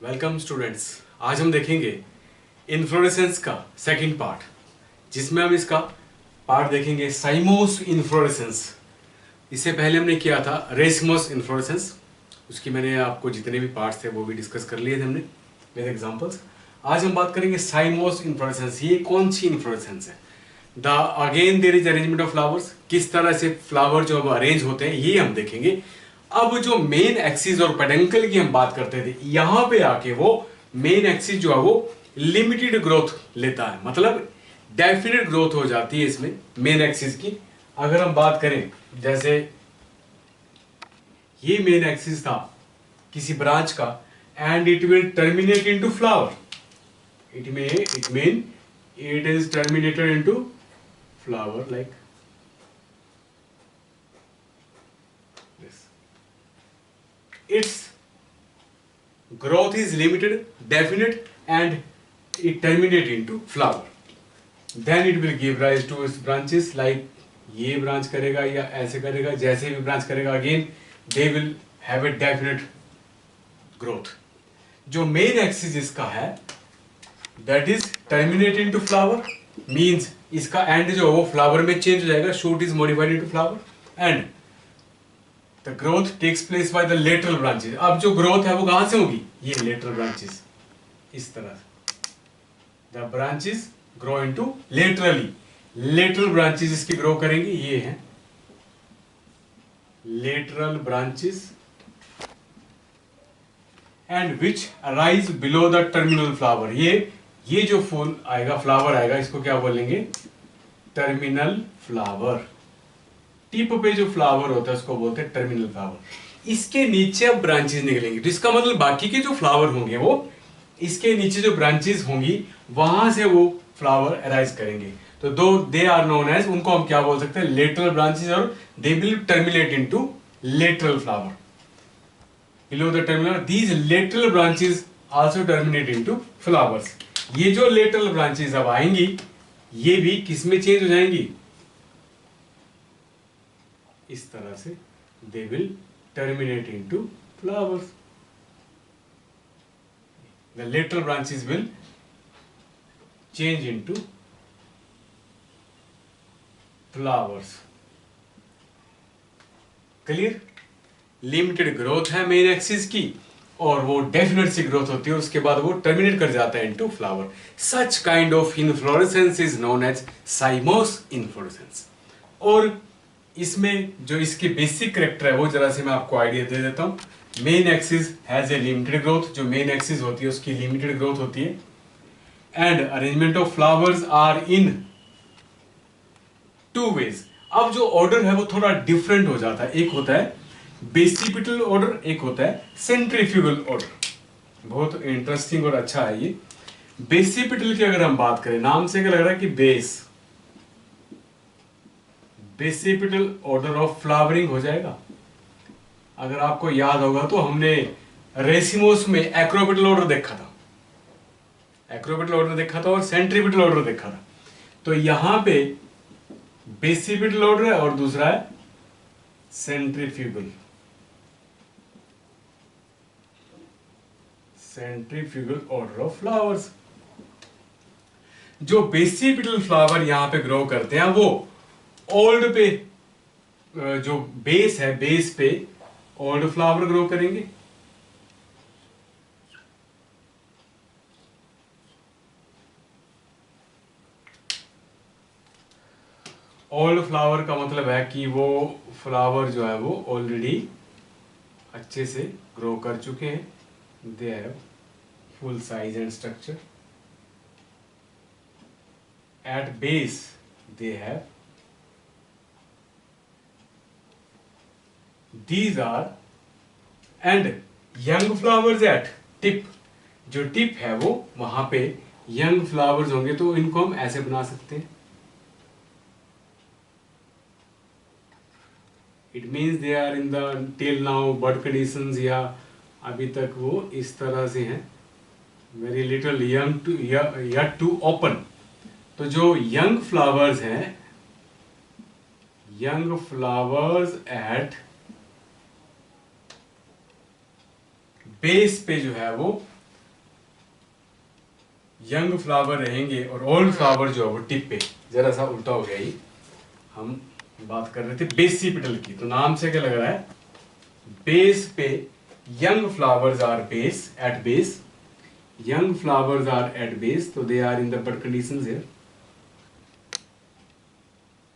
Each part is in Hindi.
Welcome students. आज हम देखेंगे इन्फ्लोरेसेंस का सेकंड पार्ट, जिसमें हम इसका पार्ट देखेंगे साइमोस इन्फ्लोरेसेंस। इससे पहले हमने किया था रेसमस इन्फ्लोरेसेंस। उसकी मैंने आपको जितने भी पार्ट्स थे वो भी डिस्कस कर लिए थे हमने विद एग्जांपल्स। आज हम बात करेंगे साइमोस इन्फ्लोरेसेंस। ये कौन सी इन्फ्लोरेसेंस है? The again there is arrangement of flowers. किस तरह से फ्लावर जो अरेंज होते हैं ये हम देखेंगे। अब जो मेन एक्सिस और पेडंकल की हम बात करते थे, यहां पे आके वो मेन एक्सिस जो है वो लिमिटेड ग्रोथ लेता है, मतलब डेफिनेट ग्रोथ हो जाती है इसमें मेन एक्सिस की। अगर हम बात करें जैसे ये मेन एक्सिस था किसी ब्रांच का and it will terminate into flower. it is terminated into flower like this. Its growth is limited, definite, and it terminate into flower. Then it will give rise to its branches like ये ब्रांच करेगा या ऐसे करेगा, जैसे भी ब्रांच करेगा again they will have a definite growth. जो मेन एक्सिस इसका है that is terminate into flower means इसका एंड जो है वो फ्लावर में चेंज हो जाएगा, shoot is modified into flower and the growth takes place by the lateral branches. अब जो ग्रोथ है वो कहां से होगी? ये लेटरल ब्रांचेस। इस तरह से the branches grow into laterally. Lateral branches इसकी ग्रो करेंगे, ये है lateral branches and which arise below the terminal flower. ये जो फूल आएगा, फ्लावर आएगा, इसको क्या बोलेंगे? Terminal flower. टिप पे जो फ्लावर होता है उसको बोलते हैं टर्मिनल फ्लावर। इसके नीचे अब ब्रांचेस निकलेंगे, तो इसका मतलब बाकी के जो फ्लावर होंगे वो इसके नीचे जो ब्रांचेस होंगी वहां से वो फ्लावर अराइज करेंगे। तो दो दे आर नोन एज, उनको हम क्या बोल सकते हैं? लेटरल ब्रांचेस, और they will terminate into lateral flower below the terminal. These lateral branches also terminate into flowers. ये जो lateral branches अब आएंगी ये भी किस में चेंज हो जाएंगी? इस तरह से they will terminate into flowers. The lateral branches will change into flowers. Clear? Limited growth है मेन एक्सिस की और वो डेफिनेट सी ग्रोथ होती है, उसके बाद वो टर्मिनेट कर जाता है into flower. Such kind of inflorescence is known as cymose inflorescence. और इसमें जो इसकी बेसिक कैरेक्टर है वो जरा से मैं आपको आइडिया दे देता हूं। Main axis has a limited growth. जो मेन एक्सिस होती है उसकी लिमिटेड ग्रोथ होती है and arrangement of flowers are in two ways. अब जो ऑर्डर है वो थोड़ा डिफरेंट हो जाता है। एक होता है बेसिपिटल ऑर्डर, एक होता है सेंट्रीफ्यूगल ऑर्डर। बहुत इंटरेस्टिंग और अच्छा है ये। बेसिपिटल की अगर हम बात करें, नाम से क्या लग रहा है कि बेसिपिटल ऑर्डर ऑफ फ्लावरिंग हो जाएगा। अगर आपको याद होगा तो हमने रेसिमोस में एक्रोपिटल ऑर्डर देखा था, और सेंट्रीपिटल ऑर्डर देखा था। तो यहां पे बेसिपिटल ऑर्डर है और दूसरा है सेंट्रीफ्यूगल ऑर्डर ऑफ फ्लावर्स। जो बेसिपिटल फ्लावर यहां पे ग्रो करते हैं वो ओल्ड पे जो बेस है, बेस पे ओल्ड फ्लावर ग्रो करेंगे। ओल्ड फ्लावर का मतलब है कि वो फ्लावर जो है वो ऑलरेडी अच्छे से ग्रो कर चुके हैं। They have full size and structure. At base they have, these are, and young flowers at tip. जो टिप है वो वहां पे यंग फ्लावर्स होंगे, तो इनको हम ऐसे बना सकते हैं। It means they are in the till now bud conditions, या अभी तक वो इस तरह से हैं, very little young to yet to open. तो जो यंग फ्लावर्स हैं, यंग फ्लावर्स एट बेस पे जो है वो यंग फ्लावर रहेंगे और ओल्ड फ्लावर जो है वो टिप पे, जरा सा उल्टा हो गया ये। हम बात कर रहे थे बेसिपिटल की, तो नाम से क्या लग रहा है, बेस पे young flowers are base at base, young flowers are at base, तो they are in the bud conditions here,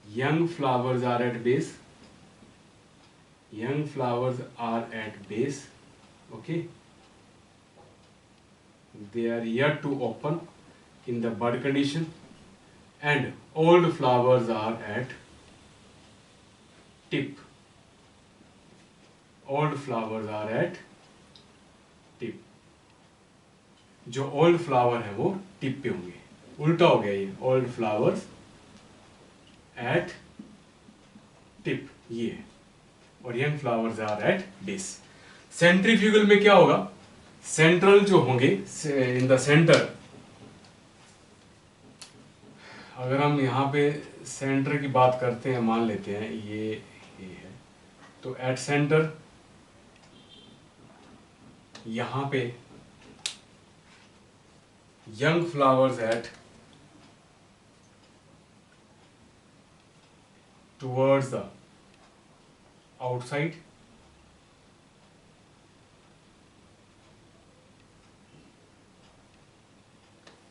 young flowers are at base, young flowers are at base, okay, they are yet to open in the bud condition, and old flowers are at tip, old flowers are at tip, जो old flower है वो टिप पे होंगे, उल्टा हो गया ये, old flowers at tip ये है, और young flowers are at base. Centrifugal में क्या होगा, सेंट्रल जो होंगे इन द सेंटर, अगर हम यहाँ पे सेंटर की बात करते हैं, मान लेते हैं ये है, तो एट सेंटर यहाँ पे young flowers at towards the outside,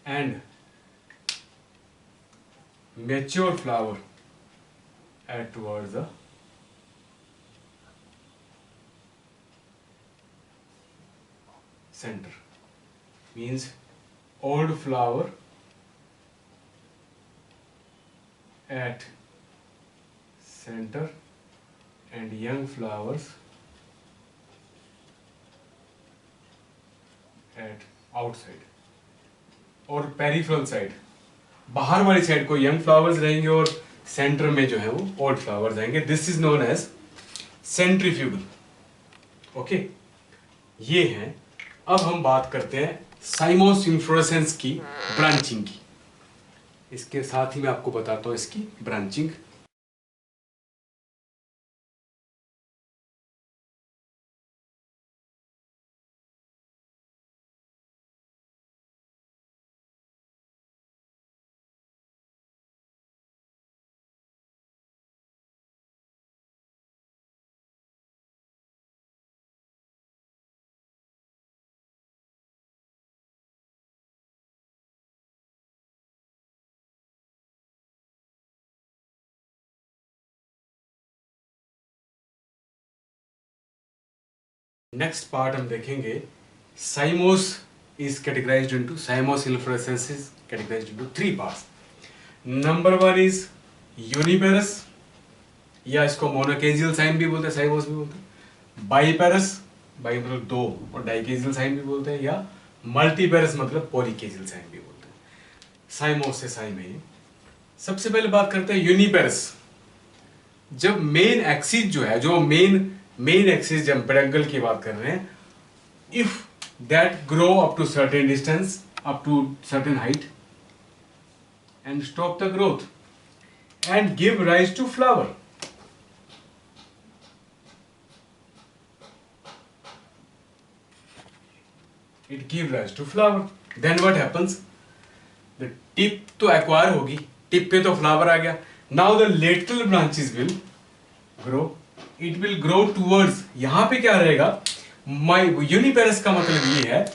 and mature flower at towards the center, means old flower at center and young flowers at outside, और पेरिफेरल साइड, बाहर वाली साइड को यंग फ्लावर्स रहेंगे और सेंटर में जो है वो ओल्ड फ्लावर्स आएंगे। This is known as centrifugal, okay, ये है। अब हम बात करते हैं साइमोस इन्फ्लोरेसेंस की ब्रांचिंग की, इसके साथ ही मैं आपको बताता हूं इसकी ब्रांचिंग। नेक्स्ट पार्ट हम देखेंगे, साइमोस is categorised into, साइमोस inflorescence is categorised into 3 parts. Number 1 is uniparous, या इसको मोनोकेजियल साइन भी बोलते हैं, साइमोस भी बोलते हैं। बाईपेरस, बाई मतलब 2, और डाइकेजियल साइन भी बोलते हैं, या मल्टीपेरस मतलब पॉलीकेजियल साइन भी बोलते हैं। साइमोस से साइन है ये। सबसे पहले बात करते हैं यूनिपेरस। जब मेन एक्सिस जो है, जो मेन एक्सिस, जब पेडंकल की बात कर रहे हैं, if that grow up to certain distance, up to certain height, and stop the growth and give rise to flower, it give rise to flower, then what happens, the tip तो acquire होगी, टिप पे तो फ्लावर आ गया, now the lateral branches will grow, it will grow towards, यहाँ पे क्या रहेगा, my uniparous का मतलब ये है,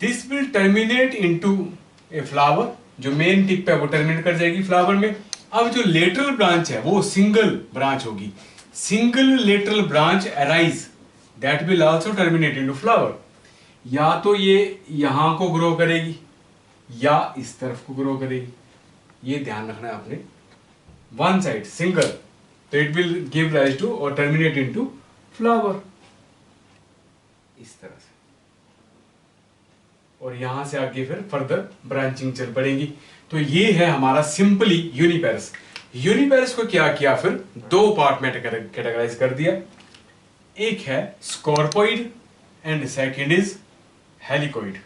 this will terminate into a flower, जो मेन टिप पे वो टर्मिनेट कर जाएगी फ्लावर में। अब जो लेटरल ब्रांच है वो सिंगल ब्रांच होगी, single lateral branch arise, that will also terminate into flower. या तो ये यहां को ग्रो करेगी या इस तरफ को ग्रो करेगी, ये ध्यान रखना है आपने। वन साइड सिंगल, तो it will give rise to और टर्मिनेट इनटू फ्लावर, इस तरह से, और यहां से आगे फिर फर्दर ब्रांचिंग चल पड़ेगी। तो ये है हमारा सिंपली यूनिपेरस। यूनिपेरस को क्या किया, फिर 2 पार्ट में कैटेगराइज कर दिया, एक है scorpioid and second is helicoid,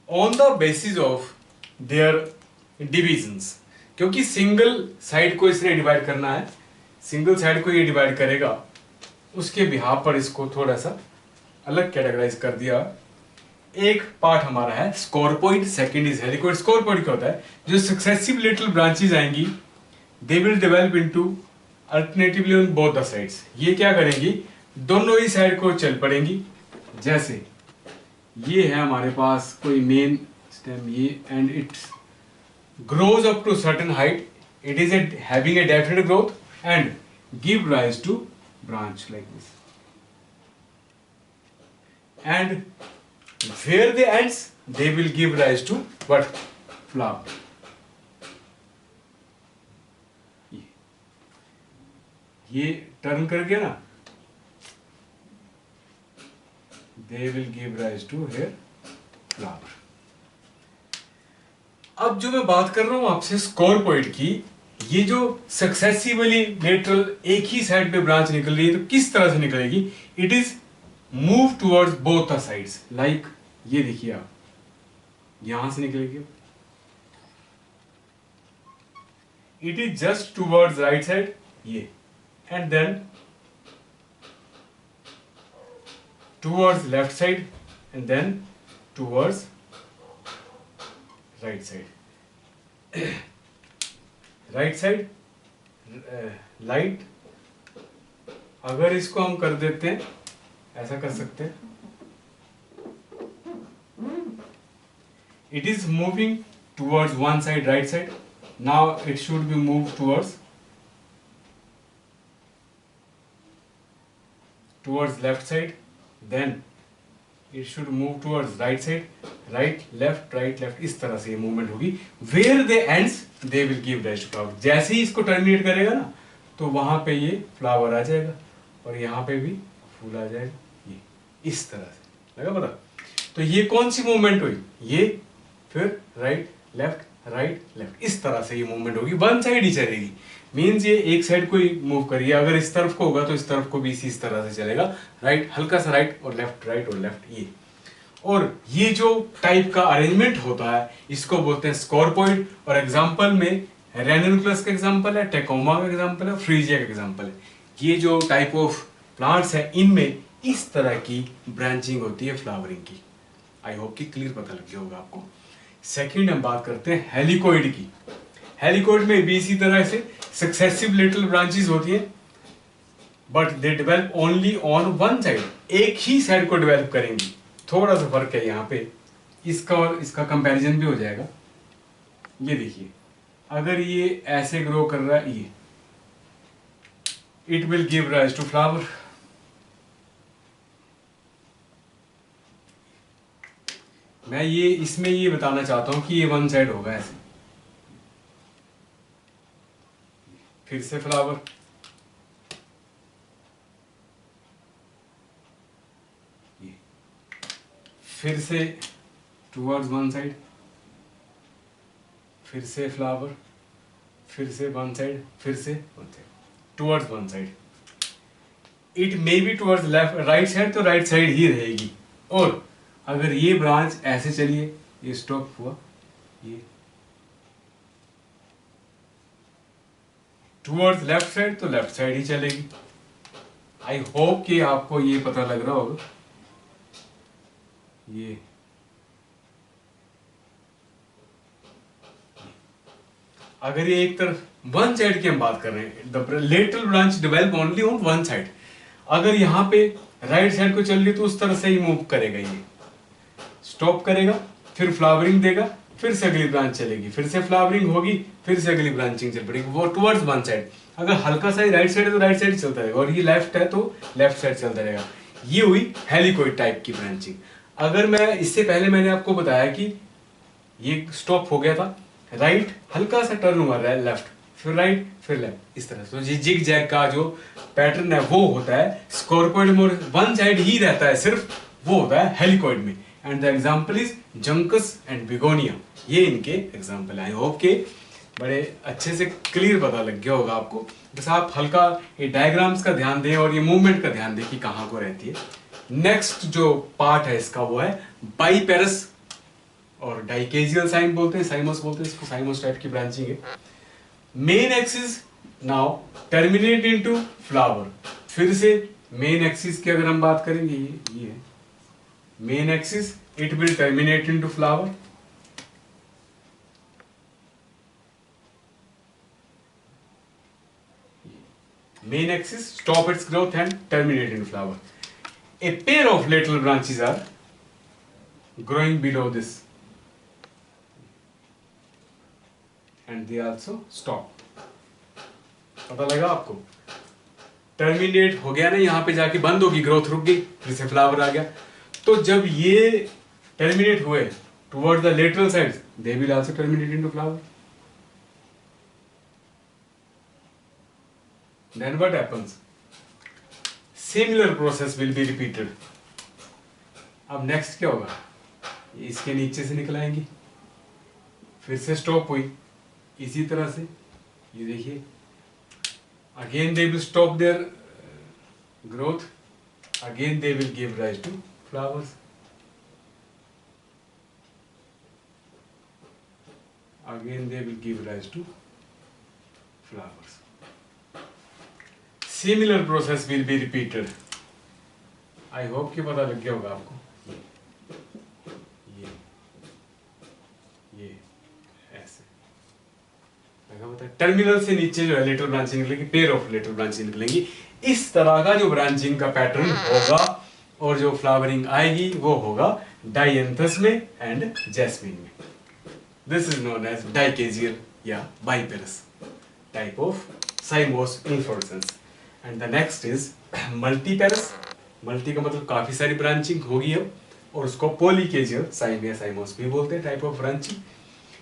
on the basis of their divisions. क्योंकि सिंगल साइड को इसने डिवाइड करना है, सिंगल साइड को ये डिवाइड करेगा, उसके बिहाफ पर इसको थोड़ा सा अलग कैटेगराइज कर दिया। एक पार्ट हमारा है स्कॉर्पोइड, सेकंड इज हेलिकोइड। स्कॉर्पोइड क्या होता है, जो सक्सेसिव लिटिल ब्रांचेज आएंगी they will develop into alternatively on both the sides. ये क्या करेंगी, दोनों ही साइड को चल पड़ेंगी। जैसे ये है हमारे पास कोई मेन स्टेम ये, and it grows up to certain height, it is having a definite growth and give rise to branch like this, and where they ends they will give rise to what, flower. ये टर्न करके ना they will give rise to here flower. अब जो मैं बात कर रहा हूं आपसे स्कॉर्पोइड की, ये जो सक्सेसिवली लेटरल एक ही साइड पे ब्रांच निकल रही है तो किस तरह से निकलेगी, it is move towards both the sides. Like ये देखिए आप, यहां से निकलेगी, it is just towards right side ये, and then towards left side and then towards right side. Right side light, अगर इसको हम कर देते हैं, ऐसा कर सकते हैं, it is moving towards one side right side, now it should be move towards left side, then it should move towards right side, right left, इस तरह से ये मूवमेंट होगी। Where they ends they will give rise to flower. जैसे ही इसको टर्मिनेट करेगा ना तो वहां पे ये फ्लावर आ जाएगा और यहाँ पे भी फूल आ जाएगा, ये इस तरह से लगा पता। तो ये कौन सी मूवमेंट हुई, ये फिर राइट लेफ्ट, इस तरह से ये मूवमेंट होगी, वन साइड ही चलेगी। मीन्स ये एक साइड को ही मूव करिए, अगर इस तरफ को होगा तो इस तरफ को भी इस तरह से चलेगा, राइट हल्का सा राइट और लेफ्ट ये। और ये जो टाइप का अरेंजमेंट होता है इसको बोलते हैं स्कॉर्पोइड। और एग्जांपल में रेनन्कुलस का एग्जांपल है, टेकोमा का एग्जांपल है, फ्रीजिया का एग्जांपल है। ये जो टाइप ऑफ प्लांट्स है इनमें इस तरह की ब्रांचिंग होती है फ्लावरिंग की। आई होप कि क्लियर पता लग गया होगा आपको। सेकंड हम बात करते हैं हेलिकोइड की। हेलिकोइड में भी इसी तरह से सक्सेसिव लिटिल ब्रांचेस होती है, but they develop only on one side, एक ही साइड को डेवलप करेंगी। थोड़ा सा फर्क है यहाँ पे, इसका और इसका कंपैरिजन भी हो जाएगा। ये देखिए, अगर ये ऐसे ग्रो कर रहा है, ये it will give rise to flower. मैं ये इसमें ये बताना चाहता हूं कि ये वन साइड होगा ऐसे, फिर से फ्लावर, ये फिर से टुवर्ड्स वन साइड, फिर से फ्लावर, फिर से वन साइड, फिर से one side, towards one side. It may be towards left right side, तो राइट साइड ही रहेगी। और अगर ये ब्रांच ऐसे चलिए, ये स्टॉप हुआ, ये टुवर्ड्स लेफ्ट साइड, तो लेफ्ट साइड ही चलेगी। आई होप कि आपको ये पता लग रहा होगा। ये अगर ये एक तरफ वन साइड की हम बात कर रहे हैं, the lateral branch develop only on one side. अगर यहाँ पे राइट साइड को चल रही तो उस तरह से ही मूव करेगा, ये स्टॉप करेगा, फिर फ्लावरिंग देगा, फिर से अगली ब्रांच चलेगी, फिर से फ्लावरिंग होगी, फिर से अगली ब्रांचिंग चल पड़ेगी, वो टुवर्ड्स वन साइड। अगर हल्का सा ही राइट साइड है तो राइट साइड चलता रहेगा, और ये लेफ्ट है तो लेफ्ट साइड चलता रहेगा। ये हुई हेलिकोइड टाइप की ब्रांचिंग। अगर मैं इससे पहले मैंने आपको बताया कि ये स्टॉप हो गया था, राइट हल्का सा टर्न हुआ है, लेफ्ट फिर राइट फिर लेफ्ट, इस तरह से। तो ये जिग जैग का जो पैटर्न है वो होता है स्कॉर्पोइड में, वन साइड ही रहता है सिर्फ, वो होता है हेलिकोइड में। And the example is Juncus and Begonia, ये इनके एग्जाम्पल है। आई होप के बड़े अच्छे से क्लियर पता लग गया होगा आपको। बस आप हल्का ये डायग्राम्स का ध्यान दें और ये मूवमेंट का ध्यान दें कि कहाँ को रहती है। नेक्स्ट जो पार्ट है इसका वो है बाइपेरस और डाइकेजियल साइम बोलते हैं, साइमस बोलते हैं इसको, साइमस टाइप की ब्रांचिंग है। Main axis now terminate into flower. फिर से मेन एक्सिस की अगर हम बात करेंगे, ये है main axis it will terminate into flower. Main axis stop its growth and terminate in flower. A pair of lateral branches are growing below this and they also stop. पता लगा आपको? टर्मिनेट हो गया ना, यहाँ पे जाके बंद होगी, ग्रोथ रुक गई, फिर से फ्लावर आ गया. तो जब ये टर्मिनेट हुए toward the lateral side, they will also terminate into flower. Then what happens? Similar process will be repeated. अब नेक्स्ट क्या होगा? इसके नीचे से निकल आएंगी, फिर से स्टॉप हुई, इसी तरह से ये देखिए, again they will stop their growth, again they will give rise to flowers, again they will give rise to flowers. Similar process will be repeated. I hope कि पता लग गया होगा आपको. ये ऐसे लगा पता है. टर्मिनल से नीचे जो है लेटरल ब्रांचिंग निकलेगी, पेयर ऑफ लेटरल ब्रांचिंग निकलेंगी. इस तरह का जो ब्रांचिंग का पैटर्न होगा और जो फ्लावरिंग आएगी वो होगा डायंथस में एंड जैस्मिन में. This is known as dichasial या biparous type of cymose inflorescence. And the next is multiparous. Multi का मतलब काफी सारी ब्रांचिंग होगी अब, और उसको पॉलीकेजियल साइम या साइमोस भी बोलते हैं, टाइप ऑफ ब्रांचिंग.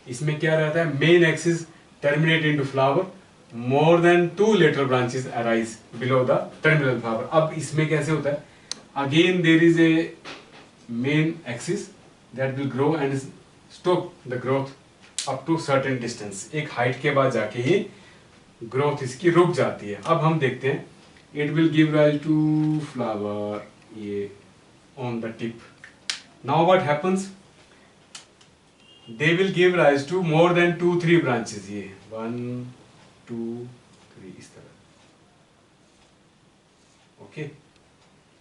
इसमें क्या रहता है? Main axis terminate into flower, more than 2 lateral branches arise below the terminal flower. अब इसमें कैसे होता है? Again there is a main axis that will grow and stop the growth up to certain distance. एक हाइट के बाद जाके ये ग्रोथ इसकी रुक जाती है. अब हम देखते हैं, it will give rise to flower, ये on the tip. Now what happens? They will give rise to more than 2-3 branches. ये 1 2 3 इस तरह. Okay,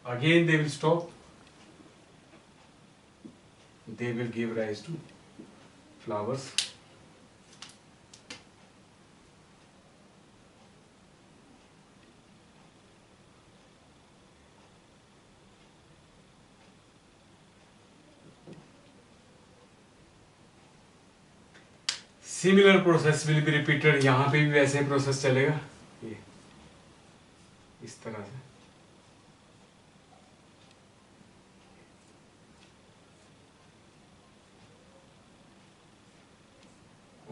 again they will stop, they will give rise to flowers. Similar process will be repeated. यहां पे भी वैसे प्रोसेस चलेगा, ये इस तरह से.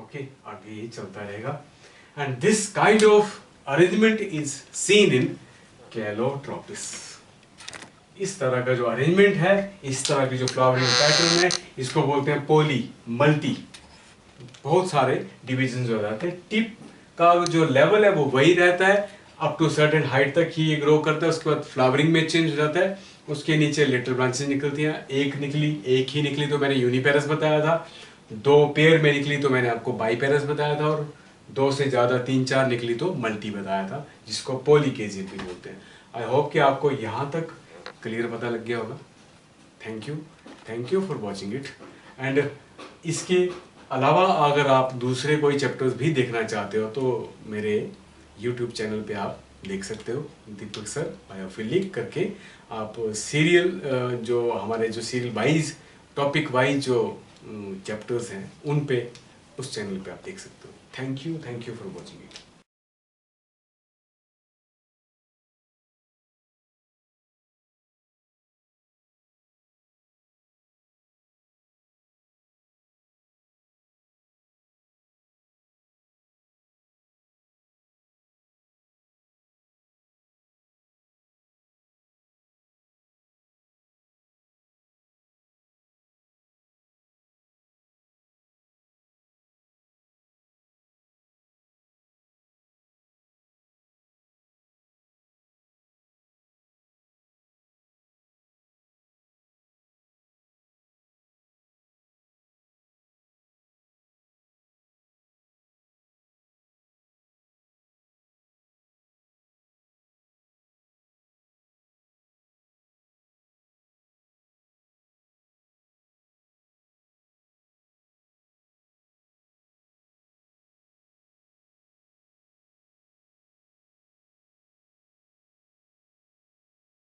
ओके, आगे ये चलता रहेगा. And this kind of arrangement is seen in Calotropis. इस तरह का जो अरेंजमेंट है, इस तरह की जो फ्लावरिंग पैटर्न है, इसको बोलते हैं पॉली, मल्टी. बहुत सारे डिविजन हो जाते हैं. टिप का जो लेवल है वो वही रहता है, अप टू सर्टेन हाइट तक ही ये ग्रो करता है. उसके बाद फ्लावरिंग में चेंज हो जाता है. उसके नीचे लेटरल ब्रांचेस निकलती हैं. एक ही निकली तो मैंने यूनिपेरस बताया था. 2 पेयर में निकली तो मैंने आपको बाईपेरस बताया था, और 2 से ज्यादा 3-4 निकली तो मल्टी बताया था, जिसको पॉलीकेजियल भी बोलते हैं. आई होप कि आपको यहाँ तक क्लियर पता लग गया होगा. Thank you for watching it. And इसके अलावा अगर आप दूसरे कोई चैप्टर्स भी देखना चाहते हो तो मेरे YouTube चैनल पे आप देख सकते हो, दीपक सर बायोफिलिक करके. आप सीरियल जो हमारे जो सीरियल वाइज, टॉपिक वाइज जो चैप्टर्स हैं उन पे उस चैनल पे आप देख सकते हो. Thank you for watching it.